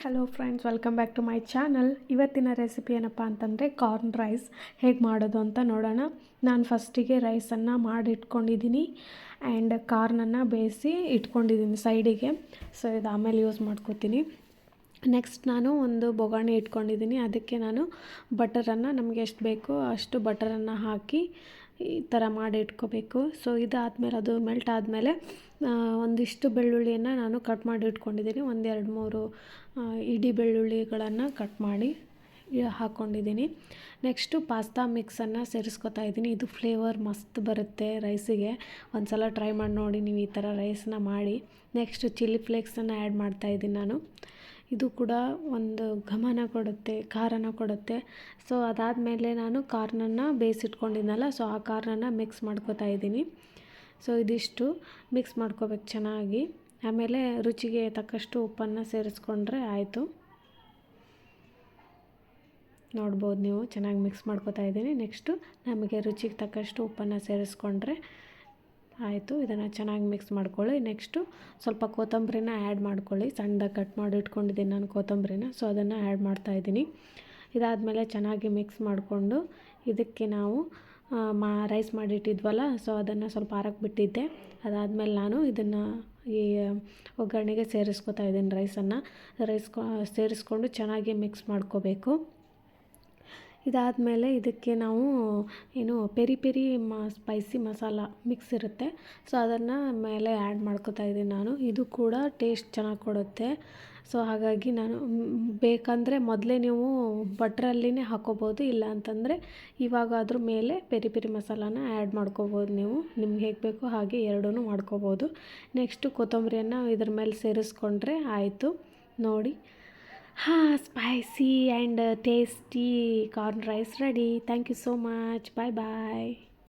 Hello friends, welcome back to my channel. ಇವತ್ತಿನ recipe ಏನಪ್ಪ ಅಂತಂದರೆ ಕಾರ್ನ್ ರೈಸ್ ಹೇಗೆ ಮಾಡೋದು ಅಂತ ನೋಡೋಣ. ನಾನು ಫಸ್ಟಿಗೆ ರೈಸನ್ನು ಮಾಡಿಟ್ಕೊಂಡಿದ್ದೀನಿ ಆ್ಯಂಡ್ ಕಾರ್ನನ್ನು ಬೇಯಿಸಿ ಇಟ್ಕೊಂಡಿದ್ದೀನಿ ಸೈಡಿಗೆ. ಸೊ ಇದು ಆಮೇಲೆ ಯೂಸ್ ಮಾಡ್ಕೋತೀನಿ. ನೆಕ್ಸ್ಟ್ ನಾನು ಒಂದು ಬೊಗಾಣಿ ಇಟ್ಕೊಂಡಿದ್ದೀನಿ. ಅದಕ್ಕೆ ನಾನು ಬಟರನ್ನು ನಮಗೆ ಎಷ್ಟು ಬೇಕೋ ಅಷ್ಟು ಬಟರನ್ನು ಹಾಕಿ ಈ ಥರ ಮಾಡಿ ಇಟ್ಕೋಬೇಕು. ಸೊ ಇದಾದಮೇಲೆ ಅದು ಮೆಲ್ಟ್ ಆದಮೇಲೆ ಒಂದಿಷ್ಟು ಬೆಳ್ಳುಳ್ಳಿಯನ್ನು ನಾನು ಕಟ್ ಮಾಡಿ ಇಟ್ಕೊಂಡಿದ್ದೀನಿ. ಒಂದೆರಡು ಮೂರು ಇಡೀ ಬೆಳ್ಳುಳ್ಳಿಗಳನ್ನು ಕಟ್ ಮಾಡಿ ಹಾಕ್ಕೊಂಡಿದ್ದೀನಿ. ನೆಕ್ಸ್ಟು ಪಾಸ್ತಾ ಮಿಕ್ಸನ್ನು ಸೇರಿಸ್ಕೊತಾ ಇದ್ದೀನಿ. ಇದು ಫ್ಲೇವರ್ ಮಸ್ತ್ ಬರುತ್ತೆ ರೈಸಿಗೆ. ಒಂದು ಸಲ ಟ್ರೈ ಮಾಡಿ ನೋಡಿ ನೀವು ಈ ಥರ ರೈಸನ್ನ ಮಾಡಿ. ನೆಕ್ಸ್ಟ್ ಚಿಲ್ಲಿ ಫ್ಲೇಕ್ಸನ್ನು ಆ್ಯಡ್ ಮಾಡ್ತಾಯಿದ್ದೀನಿ ನಾನು. ಇದು ಕೂಡ ಒಂದು ಘಮನ ಕೊಡುತ್ತೆ, ಖಾರನ ಕೊಡುತ್ತೆ. ಸೊ ಅದಾದಮೇಲೆ ನಾನು ಕಾರ್ನನ್ನು ಬೇಯಿಸಿಟ್ಕೊಂಡಿದ್ನಲ್ಲ, ಸೊ ಆ ಕಾರ್ನನ್ನು ಮಿಕ್ಸ್ ಮಾಡ್ಕೊತಾ ಇದ್ದೀನಿ. ಸೊ ಇದಿಷ್ಟು ಮಿಕ್ಸ್ ಮಾಡ್ಕೋಬೇಕು ಚೆನ್ನಾಗಿ. ಆಮೇಲೆ ರುಚಿಗೆ ತಕ್ಕಷ್ಟು ಉಪ್ಪನ್ನು ಸೇರಿಸ್ಕೊಂಡ್ರೆ ಆಯಿತು. ನೋಡ್ಬೋದು ನೀವು, ಚೆನ್ನಾಗಿ ಮಿಕ್ಸ್ ಮಾಡ್ಕೊತಾ ಇದ್ದೀನಿ. ನೆಕ್ಸ್ಟು ನಮಗೆ ರುಚಿಗೆ ತಕ್ಕಷ್ಟು ಉಪ್ಪನ್ನು ಸೇರಿಸ್ಕೊಂಡ್ರೆ ಆಯಿತು. ಇದನ್ನು ಚೆನ್ನಾಗಿ ಮಿಕ್ಸ್ ಮಾಡ್ಕೊಳ್ಳಿ. ನೆಕ್ಸ್ಟು ಸ್ವಲ್ಪ ಕೊತ್ತಂಬರಿನ ಆ್ಯಡ್ ಮಾಡ್ಕೊಳ್ಳಿ. ಸಣ್ಣದಾಗಿ ಕಟ್ ಮಾಡಿ ಇಟ್ಕೊಂಡಿದ್ದೀನಿ ನಾನು ಕೊತ್ತಂಬರಿನ. ಸೊ ಅದನ್ನು ಆ್ಯಡ್ ಮಾಡ್ತಾಯಿದ್ದೀನಿ. ಇದಾದಮೇಲೆ ಚೆನ್ನಾಗಿ ಮಿಕ್ಸ್ ಮಾಡಿಕೊಂಡು ಇದಕ್ಕೆ ನಾವು ರೈಸ್ ಮಾಡಿಟ್ಟಿದ್ವಲ್ಲ, ಸೊ ಅದನ್ನು ಸ್ವಲ್ಪ ಆರಕ್ಕೆ ಬಿಟ್ಟಿದ್ದೆ. ಅದಾದಮೇಲೆ ನಾನು ಇದನ್ನು ಈ ಒಗ್ಗರಣೆಗೆ ಸೇರಿಸ್ಕೊತಾ ಇದ್ದೀನಿ. ರೈಸನ್ನು ಸೇರಿಸ್ಕೊಂಡು ಚೆನ್ನಾಗಿ ಮಿಕ್ಸ್ ಮಾಡ್ಕೋಬೇಕು. ಇದಾದಮೇಲೆ ಇದಕ್ಕೆ ನಾವು peri peri spicy masala mix ಇರುತ್ತೆ, ಸೊ ಅದನ್ನು ಮೇಲೆ ಆ್ಯಡ್ ಮಾಡ್ಕೊತಾ ಇದ್ದೀನಿ ನಾನು. ಇದು ಕೂಡ ಟೇಸ್ಟ್ ಚೆನ್ನಾಗಿ ಕೊಡುತ್ತೆ. ಸೊ ಹಾಗಾಗಿ ನಾನು ಬೇಕಂದರೆ ಮೊದಲೇ ನೀವು ಬಟ್ರಲ್ಲಿನೇ ಹಾಕ್ಕೋಬೋದು, ಇಲ್ಲ ಅಂತಂದರೆ ಇವಾಗ ಅದ್ರ ಮೇಲೆ ಪೆರಿ ಪೆರಿ ಮಸಾಲಾನ ಆ್ಯಡ್ ಮಾಡ್ಕೋಬೋದು. ನೀವು ನಿಮ್ಗೆ ಹೇಗೆ ಬೇಕೋ ಹಾಗೆ ಎರಡೂ ಮಾಡ್ಕೋಬೋದು. ನೆಕ್ಸ್ಟು ಕೊತ್ತಂಬರಿಯನ್ನು ಇದ್ರ ಮೇಲೆ ಸೇರಿಸ್ಕೊಂಡ್ರೆ ಆಯಿತು. ನೋಡಿ, spicy and tasty corn rice ready. Thank you so much. Bye bye.